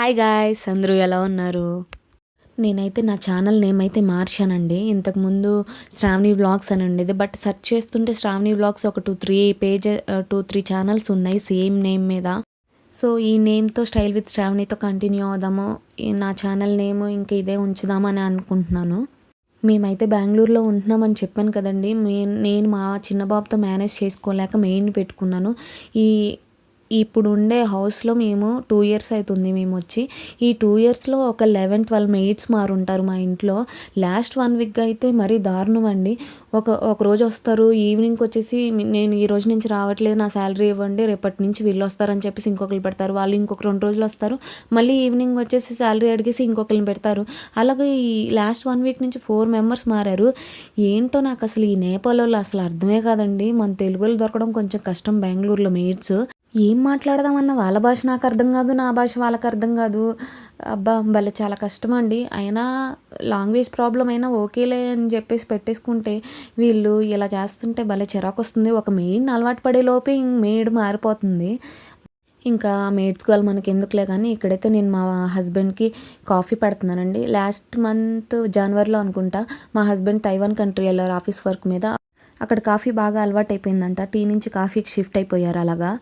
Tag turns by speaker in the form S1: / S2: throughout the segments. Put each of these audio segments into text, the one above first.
S1: Hi guys, అందరూ ఎలా ఉన్నారు? నేనైతే నా ఛానల్ నేమ్ అయితే మార్చానండి. ఇంతకుముందు శ్రావణి వ్లాగ్స్ అని ఉండేది. బట్ సెర్చ్ చేస్తుంటే శ్రావణి వ్లాగ్స్ ఒక 2, 3 ఛానల్స్ ఉన్నాయి సేమ్ నేమ్ మీద. సో ఈ నేమ్తో స్టైల్ విత్ శ్రావణితో కంటిన్యూ అవుదాము, నా ఛానల్ నేమ్ ఇంకా ఇదే ఉంచుదామని అనుకుంటున్నాను. మేమైతే బెంగళూరులో ఉంటున్నామని చెప్పాను కదండి. నేను మా చిన్న బాబుతో మేనేజ్ చేసుకోలేక మెయిన్ పెట్టుకున్నాను. ఈ ఇప్పుడు ఉండే హౌస్లో మేము 2 ఇయర్స్ అవుతుంది మేము వచ్చి. ఈ 2 ఇయర్స్లో ఒక 11-12 మెయిడ్స్ మారుంటారు మా ఇంట్లో. లాస్ట్ 1 వీక్ అయితే మరీ దారుణం అండి. ఒక రోజు వస్తారు, ఈవినింగ్కి వచ్చేసి నేను ఈ రోజు నుంచి రావట్లేదు, నా శాలరీ ఇవ్వండి, రేపటి నుంచి వీళ్ళు వస్తారని చెప్పేసి ఇంకొకరు పెడతారు. వాళ్ళు ఇంకొక 2 రోజులు వస్తారు, మళ్ళీ ఈవినింగ్ వచ్చేసి శాలరీ అడిగేసి ఇంకొకరిని పెడతారు. అలాగే ఈ లాస్ట్ 1 వీక్ నుంచి 4 మెంబర్స్ మారారు. ఏంటో నాకు అసలు ఈ నేపాల్ వాళ్ళు అసలు అర్థమే కాదండి. మన తెలుగు వాళ్ళు దొరకడం కొంచెం కష్టం బెంగళూరులో మెయిడ్స్. ఏం మాట్లాడదామన్న వాళ్ళ భాష నాకు అర్థం కాదు, నా భాష వాళ్ళకి అర్థం కాదు. అబ్బా భలే చాలా కష్టం అండి. అయినా లాంగ్వేజ్ ప్రాబ్లం అయినా ఓకేలే అని చెప్పేసి పెట్టేసుకుంటే వీళ్ళు ఇలా చేస్తుంటే భలే చిరాకు వస్తుంది. ఒక మెయిడ్ని అలవాటు పడే లోపే మెయిడ్ మారిపోతుంది. ఇంకా మెయిడ్స్ వాళ్ళు మనకి ఎందుకులే కానీ ఇక్కడైతే నేను మా హస్బెండ్కి కాఫీ పెడుతున్నానండి. లాస్ట్ మంత్ జనవరిలో అనుకుంటా మా హస్బెండ్ తైవాన్ కంట్రీ వెళ్ళారు ఆఫీస్ వర్క్ మీద. అక్కడ కాఫీ బాగా అలవాటు అయిపోయిందంట. టీ నుంచి కాఫీకి షిఫ్ట్ అయిపోయారు. అలాగా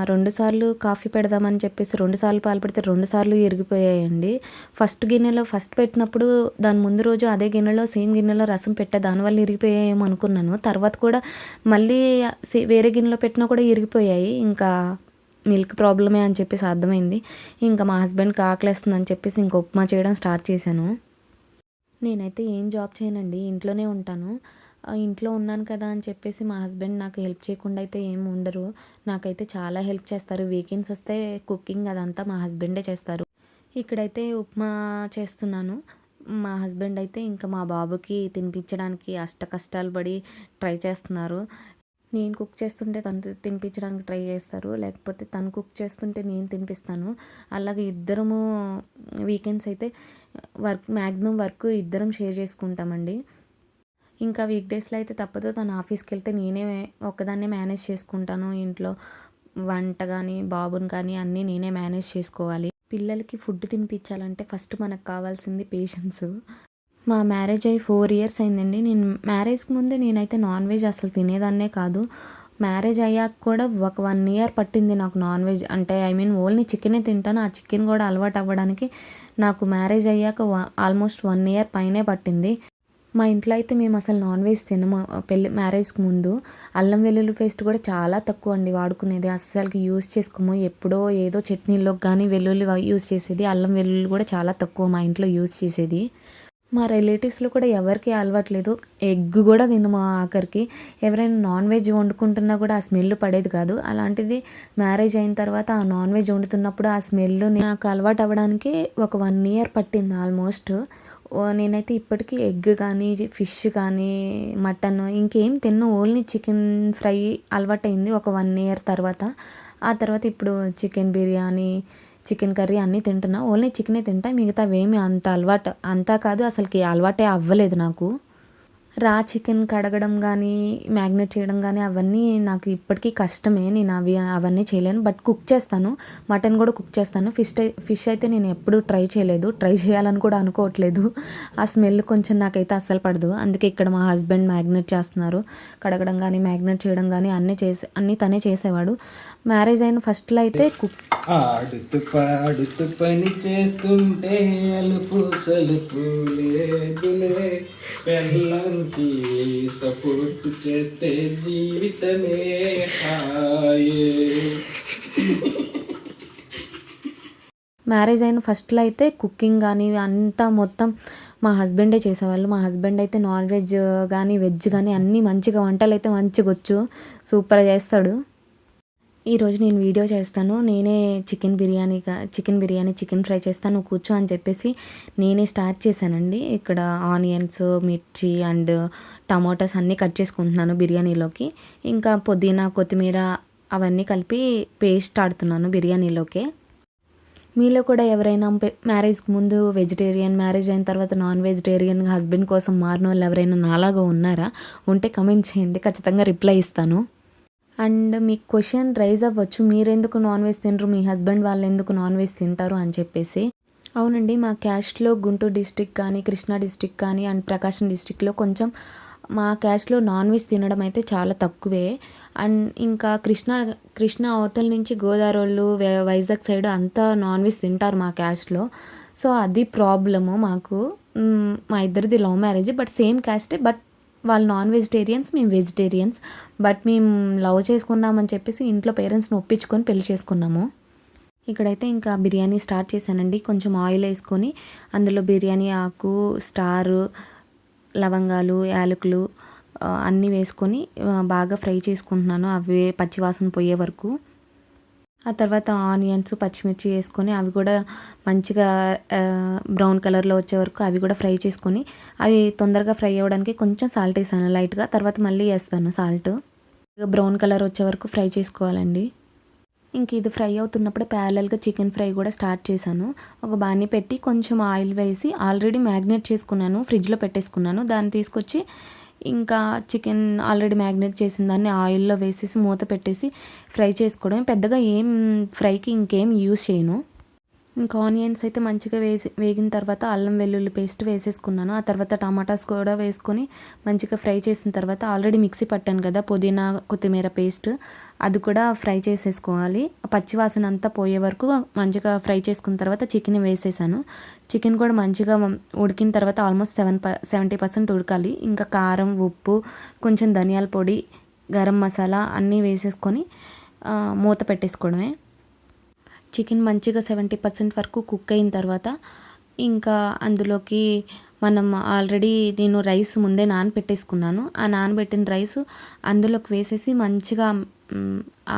S1: 2 సార్లు కాఫీ పెడదామని చెప్పేసి 2 సార్లు పాలు పెడితే 2 సార్లు ఇరిగిపోయాయండి. ఫస్ట్ గిన్నెలో ఫస్ట్ పెట్టినప్పుడు దాని ముందు రోజు అదే గిన్నెలో సేమ్ గిన్నెలో రసం పెట్టా, దానివల్ల ఇరిగిపోయాయేమో అనుకున్నాను. తర్వాత కూడా మళ్ళీ వేరే గిన్నెలో పెట్టినా కూడా ఇరిగిపోయాయి. ఇంకా మిల్క్ ప్రాబ్లమే అని చెప్పేసి అర్థమైంది. ఇంకా మా హస్బెండ్కి ఆకలేస్తుందని చెప్పేసి ఇంక ఉప్మా చేయడం స్టార్ట్ చేశాను. నేనైతే ఏం జాబ్ చేయనండి, ఇంట్లోనే ఉంటాను. ఇంట్లో ఉన్నాను కదా అని చెప్పేసి మా హస్బెండ్ నాకు హెల్ప్ చేయకుండా అయితే ఏమి ఉండరు. నాకైతే చాలా హెల్ప్ చేస్తారు. వీకెండ్స్ వస్తే కుకింగ్ అదంతా మా హస్బెండే చేస్తారు. ఇక్కడైతే ఉప్మా చేస్తున్నాను. మా హస్బెండ్ అయితే ఇంకా మా బాబుకి తినిపించడానికి అష్ట కష్టాలు పడి ట్రై చేస్తున్నారు. నేను కుక్ చేస్తుంటే తను తినిపించడానికి ట్రై చేస్తారు, లేకపోతే తను కుక్ చేస్తుంటే నేను తినిపిస్తాను. అలాగే ఇద్దరము వీకెండ్స్ అయితే మ్యాక్సిమం వర్క్ ఇద్దరం షేర్ చేసుకుంటామండి. ఇంకా వీక్ డేస్లో అయితే తప్పదు, తను ఆఫీస్కి వెళ్తే నేనే ఒక్కదాన్నే మేనేజ్ చేసుకుంటాను. ఇంట్లో వంట కానీ బాబుని కానీ అన్నీ నేనే మేనేజ్ చేసుకోవాలి. పిల్లలకి ఫుడ్ తినిపించాలంటే ఫస్ట్ మనకు కావాల్సింది పేషెన్స్. మా మ్యారేజ్ అయ్యి 4 ఇయర్స్ అయిందండి. నేను మ్యారేజ్కి ముందు నేనైతే నాన్ వెజ్ అసలు తినేదాన్నే కాదు. మ్యారేజ్ అయ్యాక కూడా ఒక 1 ఇయర్ పట్టింది నాకు నాన్ వెజ్ అంటే ఓన్లీ చికెనే తింటాను. ఆ చికెన్ కూడా అలవాటు అవ్వడానికి నాకు మ్యారేజ్ అయ్యాక ఆల్మోస్ట్ 1 ఇయర్ పైనే పట్టింది. మా ఇంట్లో అయితే మేము అసలు నాన్ వెజ్ తినము. మ్యారేజ్కి ముందు అల్లం వెల్లుల్లి పేస్ట్ కూడా చాలా తక్కువ అండి వాడుకునేది. అస్సలకి యూజ్ చేసుకోము. ఎప్పుడో ఏదో చట్నీలోకి కానీ వెల్లుల్లి యూజ్ చేసేది. అల్లం వెల్లుల్లి కూడా చాలా తక్కువ మా ఇంట్లో యూజ్ చేసేది. మా రిలేటివ్స్లో కూడా ఎవరికి అలవాట్లేదు. ఎగ్ కూడా తినము ఆఖరికి. ఎవరైనా నాన్ వెజ్ వండుకుంటున్నా కూడా ఆ స్మెల్ పడేది కాదు. అలాంటిది మ్యారేజ్ అయిన తర్వాత ఆ నాన్ వెజ్ వండుతున్నప్పుడు ఆ స్మెల్ నాకు అలవాటు అవ్వడానికి ఒక 1 ఇయర్ పట్టింది ఆల్మోస్ట్. నేనైతే ఇప్పటికీ ఎగ్ కానీ ఫిష్ కానీ మటన్ ఇంకేం తిన్ను. ఓన్లీ చికెన్ ఫ్రై అలవాటైంది ఒక 1 ఇయర్ తర్వాత. ఆ తర్వాత ఇప్పుడు చికెన్ బిర్యానీ, చికెన్ కర్రీ అన్నీ తింటున్నా. ఓన్లీ చికెనే తింటా, మిగతావేమి అంత అలవాటు అంతా కాదు, అసలుకి అలవాటే అవ్వలేదు నాకు. రా చికెన్ కడగడం కానీ మ్యాగ్నేట్ చేయడం కానీ అవన్నీ నాకు ఇప్పటికీ కష్టమే. నేను అవన్నీ చేయలేను. బట్ కుక్ చేస్తాను. మటన్ కూడా కుక్ చేస్తాను. ఫిష్ అయితే నేను ఎప్పుడూ ట్రై చేయలేదు, ట్రై చేయాలని కూడా అనుకోవట్లేదు. ఆ స్మెల్ కొంచెం నాకైతే అస్సలు పడదు. అందుకే ఇక్కడ మా హస్బెండ్ మ్యాగ్నేట్ చేస్తున్నారు. కడగడం కానీ మ్యాగ్నేట్ చేయడం కానీ అన్నీ తనే చేసేవాడు. మ్యారేజ్ అయిన ఫస్ట్లో అయితే
S2: ఆడుతూ పాడుతూ పని చేస్తుంటే అలుపు సలుపు లేదులే, పెళ్ళంకి సపోర్ట్ చేస్తే జీవితమే హాయే.
S1: మ్యారేజ్ అయిన ఫస్ట్లో అయితే కుకింగ్ కానీ అంతా మొత్తం మా హస్బెండే చేసేవాళ్ళు. మా హస్బెండ్ అయితే నాన్ వెజ్ కానీ వెజ్ కానీ అన్నీ మంచిగా వంటలు అయితే మంచిగా వచ్చు, సూపర్గా చేస్తాడు. ఈరోజు నేను వీడియో చేస్తాను. నేనే చికెన్ బిర్యానీ చికెన్ ఫ్రై చేస్తాను, కూర్చో అని చెప్పేసి నేనే స్టార్ట్ చేశానండి. ఇక్కడ ఆనియన్స్, మిర్చి అండ్ టమాటాస్ అన్నీ కట్ చేసుకుంటున్నాను బిర్యానీలోకి. ఇంకా పుదీనా, కొత్తిమీర అవన్నీ కలిపి పేస్ట్ ఆడుతున్నాను బిర్యానీలోకి. మీలో కూడా ఎవరైనా మ్యారేజ్కి ముందు వెజిటేరియన్, మ్యారేజ్ అయిన తర్వాత నాన్ వెజిటేరియన్, హస్బెండ్ కోసం మారిన వాళ్ళు ఎవరైనా నాలాగా ఉన్నారా? ఉంటే కమెంట్ చేయండి, ఖచ్చితంగా రిప్లై ఇస్తాను. అండ్ మీకు క్వశ్చన్ రైజ్ అవ్వచ్చు, మీరెందుకు నాన్ వెజ్ తినరు, మీ హస్బెండ్ వాళ్ళు ఎందుకు నాన్ వెజ్ తింటారు అని చెప్పేసి. అవునండి, మా క్యాస్ట్లో గుంటూరు డిస్ట్రిక్ట్ కానీ, కృష్ణా డిస్ట్రిక్ట్ కానీ అండ్ ప్రకాశం డిస్ట్రిక్ట్లో కొంచెం మా క్యాస్ట్లో నాన్ వెజ్ తినడం అయితే చాలా తక్కువే. అండ్ ఇంకా కృష్ణా అవతల నుంచి గోదావరి వాళ్ళు, వైజాగ్ సైడ్ అంతా నాన్ వెజ్ తింటారు మా క్యాస్ట్లో. సో అది ప్రాబ్లము మాకు. మా ఇద్దరిది love marriage, but same క్యాస్టే. But వాళ్ళు నాన్ వెజిటేరియన్స్, మేము వెజిటేరియన్స్. బట్ మేము లవ్ చేసుకున్నామని చెప్పేసి ఇంట్లో పేరెంట్స్ని ఒప్పించుకొని పెళ్లి చేసుకున్నాము. ఇక్కడైతే ఇంకా బిర్యానీ స్టార్ట్ చేశానండి. కొంచెం ఆయిల్ వేసుకొని అందులో బిర్యానీ ఆకు, స్టారు, లవంగాలు, యాలకులు అన్నీ వేసుకొని బాగా ఫ్రై చేసుకుంటున్నాను, అవి పచ్చివాసన పోయే వరకు. ఆ తర్వాత ఆనియన్స్, పచ్చిమిర్చి వేసుకొని అవి కూడా మంచిగా బ్రౌన్ కలర్లో వచ్చే వరకు అవి కూడా ఫ్రై చేసుకొని, అవి తొందరగా ఫ్రై అవ్వడానికి కొంచెం సాల్ట్ వేసాను లైట్గా. తర్వాత మళ్ళీ వేస్తాను సాల్ట్. బ్రౌన్ కలర్ వచ్చే వరకు ఫ్రై చేసుకోవాలండి. ఇంక ఇది ఫ్రై అవుతున్నప్పుడు ప్యారలల్గా చికెన్ ఫ్రై కూడా స్టార్ట్ చేశాను. ఒక బాణీ పెట్టి కొంచెం ఆయిల్ వేసి ఆల్రెడీ మ్యాగ్నేట్ చేసుకున్నాను, ఫ్రిడ్జ్లో పెట్టేసుకున్నాను. దాన్ని తీసుకొచ్చి ఇంకా చికెన్ ఆల్రెడీ మ్యాగ్నేట్ చేసిన దాన్ని ఆయిల్లో వేసేసి మూత పెట్టేసి ఫ్రై చేసుకోవడం. పెద్దగా ఏం ఫ్రైకి ఇంకేం యూస్ చేయను. ఇంకా ఆనియన్స్ అయితే మంచిగా వేగిన తర్వాత అల్లం వెల్లుల్లి పేస్ట్ వేసేసుకున్నాను. ఆ తర్వాత టమాటాస్ కూడా వేసుకొని మంచిగా ఫ్రై చేసిన తర్వాత ఆల్రెడీ మిక్సీ పట్టాను కదా పుదీనా, కొత్తిమీర పేస్ట్, అది కూడా ఫ్రై చేసేసుకోవాలి. పచ్చివాసన అంతా పోయే వరకు మంచిగా ఫ్రై చేసుకున్న తర్వాత చికెన్ వేసేసాను. చికెన్ కూడా మంచిగా ఉడికిన తర్వాత ఆల్మోస్ట్ 70% ఉడకాలి. ఇంకా కారం, ఉప్పు, కొంచెం ధనియాల పొడి, గరం మసాలా అన్నీ వేసేసుకొని మూత పెట్టేసుకోవడమే. చికెన్ మంచిగా 70% వరకు కుక్ అయిన తర్వాత ఇంకా అందులోకి మనం ఆల్రెడీ నేను రైస్ ముందే నానబెట్టేసుకున్నాను. ఆ నానబెట్టిన రైస్ అందులోకి వేసేసి మంచిగా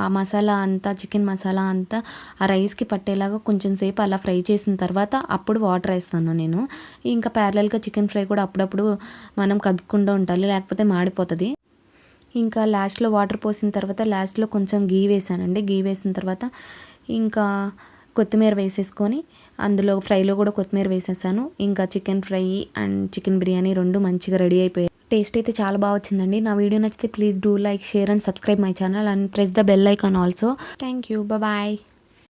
S1: ఆ మసాలా అంతా, చికెన్ మసాలా అంతా ఆ రైస్కి పట్టేలాగా కొంచెం సేపు అలా ఫ్రై చేసిన తర్వాత అప్పుడు వాటర్ వేస్తాను నేను. ఇంకా ప్యారలల్గా చికెన్ ఫ్రై కూడా అప్పుడప్పుడు మనం కదుపుకుంటూ ఉండాలి, లేకపోతే మాడిపోతుంది. ఇంకా లాస్ట్లో వాటర్ పోసిన తర్వాత లాస్ట్లో కొంచెం గీ వేసానండి. గీ వేసిన తర్వాత ఇంకా కొత్తిమీర వేసేసుకొని అందులో ఫ్రైలో కూడా కొత్తిమీర వేసేసాను. ఇంకా chicken fry and chicken biryani రెండు మంచిగా రెడీ అయిపోయాయి. టేస్ట్ అయితే చాలా బాగా వచ్చిందండి. నా వీడియో నచ్చితే please do like, share and subscribe my channel and press the bell icon also. Thank you, bye.